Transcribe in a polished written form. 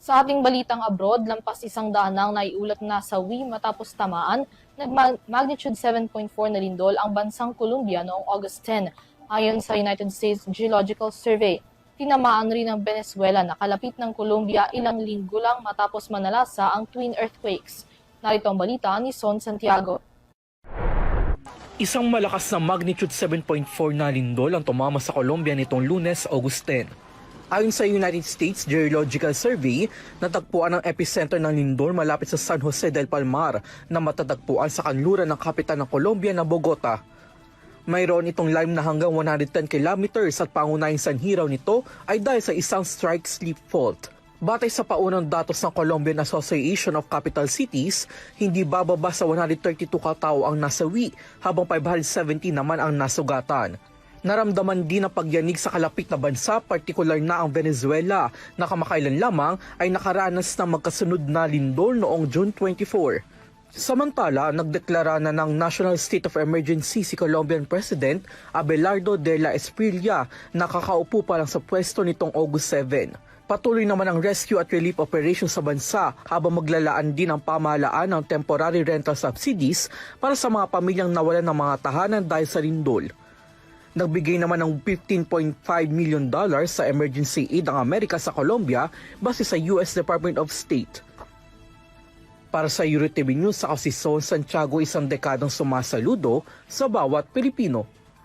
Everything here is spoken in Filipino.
Sa ating balitang abroad, lampas 100 nang naiulat na sawi matapos tamaan ng magnitude 7.4 na lindol ang bansang Colombia noong August 10. Ayon sa United States Geological Survey, tinamaan rin ng Venezuela na kalapit ng Colombia ilang linggo lang matapos manalasa ang twin earthquakes. Narito ang balita ni Son Santiago. Isang malakas na magnitude 7.4 na lindol ang tumama sa Colombia nitong Lunes, August 10. Ayon sa United States Geological Survey, natagpuan ang epicenter ng lindol malapit sa San Jose del Palmar na matatagpuan sa kanluran ng kapital ng Colombia na Bogota. Mayroon itong lalim na hanggang 110 kilometers at pangunahing sanhi raw nito ay dahil sa isang strike-slip fault. Batay sa paunang datos ng Colombian Association of Capital Cities, hindi bababa sa 132 katao ang nasawi habang 570 naman ang nasugatan. Naramdaman din ang pagyanig sa kalapit na bansa, partikular na ang Venezuela na kamakailan lamang ay nakaranas ng magkasunod na lindol noong June 24. Samantala, nagdeklara na ng National State of Emergency si Colombian President Abelardo de la Espriella na kakaupo pa lang sa pwesto nitong August 7. Patuloy naman ang rescue at relief operation sa bansa habang maglalaan din ang pamahalaan ng temporary rental subsidies para sa mga pamilyang nawalan ng mga tahanan dahil sa lindol. Nagbigay naman ng $15.5 million sa emergency aid ang Amerika sa Colombia base sa US Department of State. Para sa EuroTV News, ako si Son Santiago, isang dekadang sumasaludo sa bawat Pilipino.